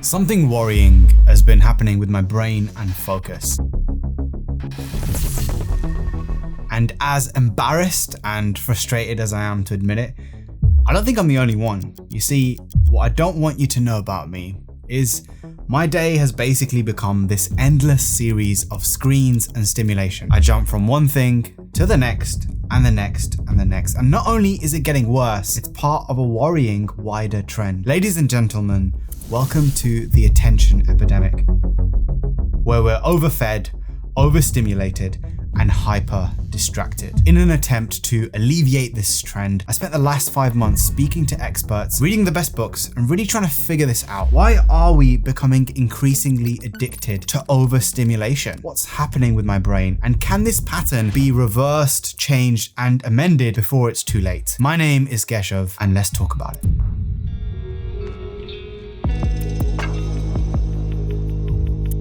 Something worrying has been happening with my brain and focus. And as embarrassed and frustrated as I am to admit it, I don't think I'm the only one. You see, what I don't want you to know about me is my day has basically become this endless series of screens and stimulation. I jump from one thing to the next and the next and the next. And not only is it getting worse, it's part of a worrying wider trend. Ladies and gentlemen, welcome to the attention epidemic, where we're overfed, overstimulated, and hyper distracted. In an attempt to alleviate this trend, I spent the last 5 months speaking to experts, reading the best books, and really trying to figure this out. Why are we becoming increasingly addicted to overstimulation? What's happening with my brain? And can this pattern be reversed, changed, and amended before it's too late? My name is Keshav, and let's talk about it.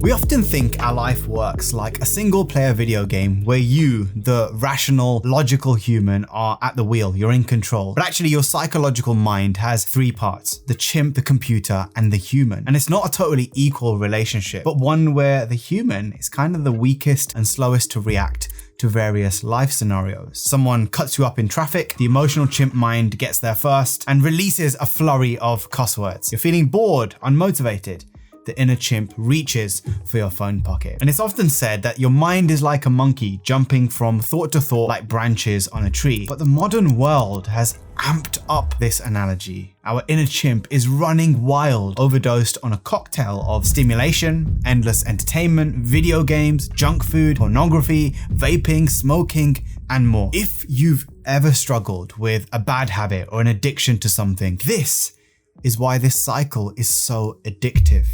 We often think our life works like a single player video game where you, the rational, logical human, are at the wheel, you're in control. But actually your psychological mind has 3 parts: the chimp, the computer, and the human. And it's not a totally equal relationship, but one where the human is kind of the weakest and slowest to react to various life scenarios. Someone cuts you up in traffic, the emotional chimp mind gets there first and releases a flurry of cuss words. You're feeling bored, unmotivated. The inner chimp reaches for your phone pocket. And it's often said that your mind is like a monkey jumping from thought to thought like branches on a tree. But the modern world has amped up this analogy. Our inner chimp is running wild, overdosed on a cocktail of stimulation, endless entertainment, video games, junk food, pornography, vaping, smoking, and more. If you've ever struggled with a bad habit or an addiction to something, this is why this cycle is so addictive.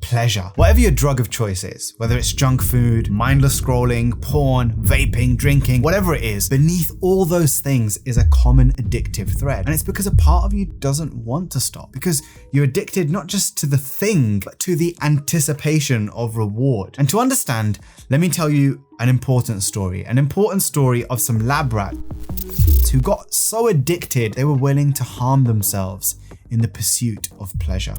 Pleasure. Whatever your drug of choice is, whether it's junk food, mindless scrolling, porn, vaping, drinking, whatever it is, beneath all those things is a common addictive thread. And it's because a part of you doesn't want to stop, because you're addicted not just to the thing, but to the anticipation of reward. And to understand, let me tell you an important story of some lab rats who got so addicted they were willing to harm themselves in the pursuit of pleasure.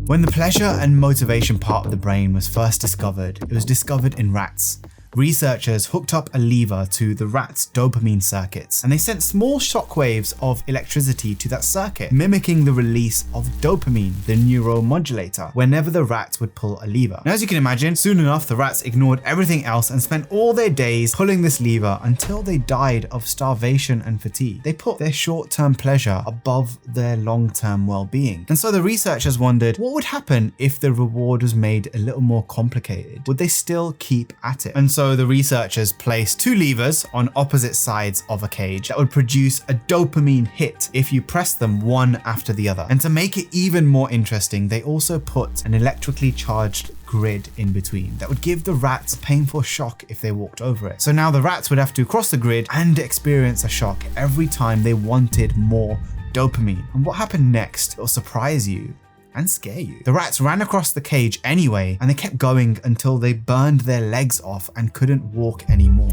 When the pleasure and motivation part of the brain was first discovered, it was discovered in rats. Researchers hooked up a lever to the rats' dopamine circuits, and they sent small shockwaves of electricity to that circuit, mimicking the release of dopamine, the neuromodulator, whenever the rats would pull a lever. Now, as you can imagine, soon enough the rats ignored everything else and spent all their days pulling this lever until they died of starvation and fatigue. They put their short-term pleasure above their long-term well-being. And so the researchers wondered, what would happen if the reward was made a little more complicated? Would they still keep at it? And so the researchers placed 2 levers on opposite sides of a cage that would produce a dopamine hit if you press them one after the other. And to make it even more interesting, they also put an electrically charged grid in between that would give the rats a painful shock if they walked over it. So now the rats would have to cross the grid and experience a shock every time they wanted more dopamine. And what happened next will surprise you and scare you. The rats ran across the cage anyway, and they kept going until they burned their legs off and couldn't walk anymore.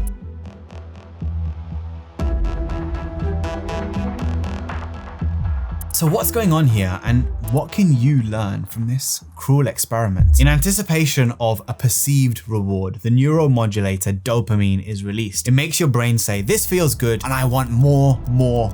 So what's going on here, and what can you learn from this cruel experiment? In anticipation of a perceived reward, the neuromodulator dopamine is released. It makes your brain say, this feels good and I want more.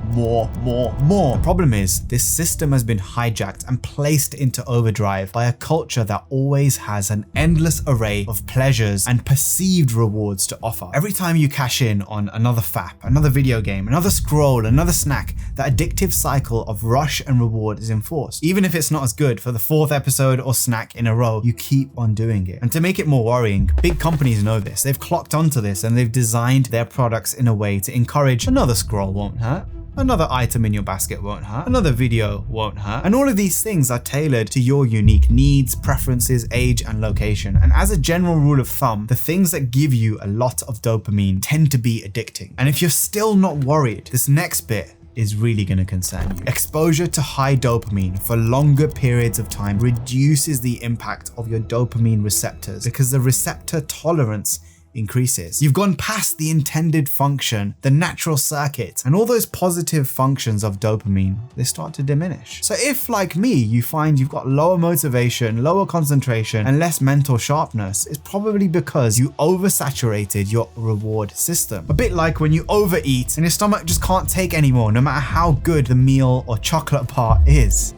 The problem is, this system has been hijacked and placed into overdrive by a culture that always has an endless array of pleasures and perceived rewards to offer. Every time you cash in on another fap, another video game, another scroll, another snack, that addictive cycle of rush and reward is enforced. Even if it's not as good for the 4th episode or snack in a row, you keep on doing it. And to make it more worrying, big companies know this. They've clocked onto this and they've designed their products in a way to encourage another scroll won't hurt, another item in your basket won't hurt, another video won't hurt. And all of these things are tailored to your unique needs, preferences, age, and location. And as a general rule of thumb, the things that give you a lot of dopamine tend to be addicting. And if you're still not worried, this next bit is really going to concern you. Exposure to high dopamine for longer periods of time reduces the impact of your dopamine receptors because the receptor tolerance increases. You've gone past the intended function, the natural circuit, and all those positive functions of dopamine, they start to diminish. So if, like me, you find you've got lower motivation, lower concentration, and less mental sharpness, it's probably because you oversaturated your reward system. A bit like when you overeat and your stomach just can't take anymore, no matter how good the meal or chocolate bar is.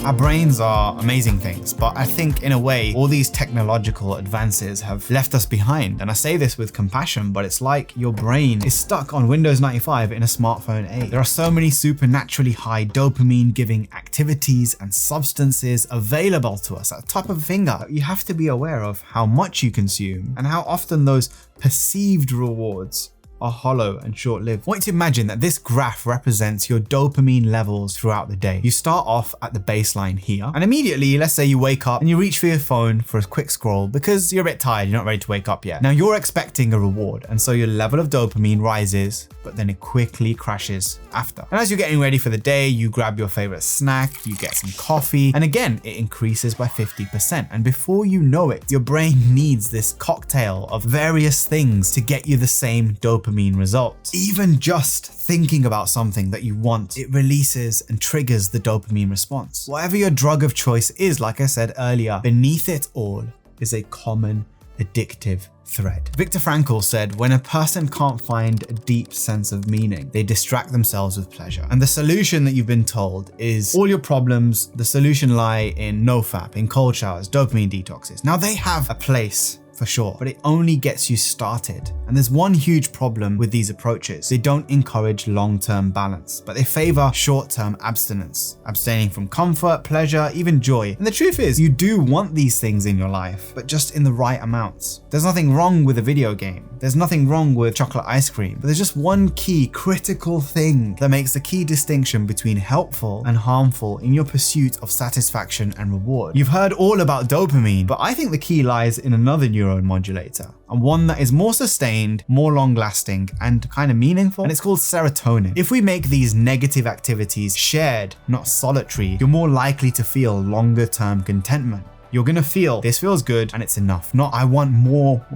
Our brains are amazing things, but I think in a way, all these technological advances have left us behind. And I say this with compassion, but it's like your brain is stuck on Windows 95 in a smartphone 8. There are so many supernaturally high dopamine giving activities and substances available to us at the top of a finger. You have to be aware of how much you consume and how often those perceived rewards are hollow and short-lived. I want you to imagine that this graph represents your dopamine levels throughout the day. You start off at the baseline here, and immediately, let's say you wake up and you reach for your phone for a quick scroll because you're a bit tired, you're not ready to wake up yet. Now you're expecting a reward, and so your level of dopamine rises, but then it quickly crashes after. And as you're getting ready for the day, you grab your favorite snack, you get some coffee, and again, it increases by 50%. And before you know it, your brain needs this cocktail of various things to get you the same dopamine results. Even just thinking about something that you want, it releases and triggers the dopamine response. Whatever your drug of choice is, like I said earlier, beneath it all is a common addictive thread. Viktor Frankl said, when a person can't find a deep sense of meaning, they distract themselves with pleasure. And the solution that you've been told is all your problems, the solution lie in nofap, in cold showers, dopamine detoxes. Now they have a place for sure, but it only gets you started. And there's one huge problem with these approaches. They don't encourage long-term balance, but they favor short-term abstinence, abstaining from comfort, pleasure, even joy. And the truth is, you do want these things in your life, but just in the right amounts. There's nothing wrong with a video game. There's nothing wrong with chocolate ice cream, but there's just one key critical thing that makes the key distinction between helpful and harmful in your pursuit of satisfaction and reward. You've heard all about dopamine, but I think the key lies in another neuromodulator, and one that is more sustained, more long-lasting, and kind of meaningful, and it's called serotonin. If we make these negative activities shared, not solitary, you're more likely to feel longer-term contentment. You're gonna feel, this feels good and it's enough, not I want more.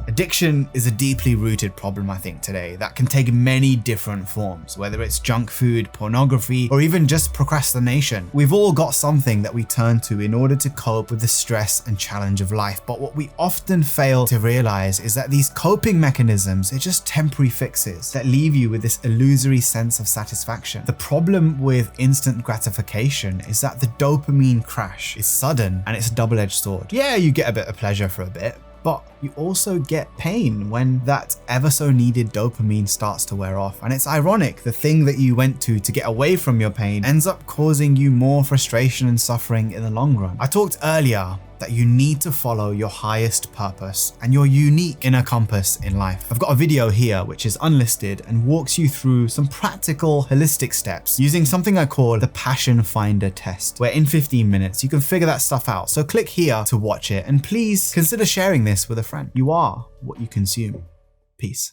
Addiction is a deeply rooted problem, I think, today that can take many different forms, whether it's junk food, pornography, or even just procrastination. We've all got something that we turn to in order to cope with the stress and challenge of life, but what we often fail to realize is that these coping mechanisms are just temporary fixes that leave you with this illusory sense of satisfaction. The problem with instant gratification is that the dopamine crash is sudden and it's a double-edged sword. Yeah, you get a bit of pleasure for a bit, but you also get pain when that ever so needed dopamine starts to wear off. And it's ironic, the thing that you went to get away from your pain ends up causing you more frustration and suffering in the long run. I talked earlier that you need to follow your highest purpose and your unique inner compass in life. I've got a video here which is unlisted and walks you through some practical, holistic steps using something I call the Passion Finder test, where in 15 minutes you can figure that stuff out. So click here to watch it, and please consider sharing this with a friend. You are what you consume. Peace.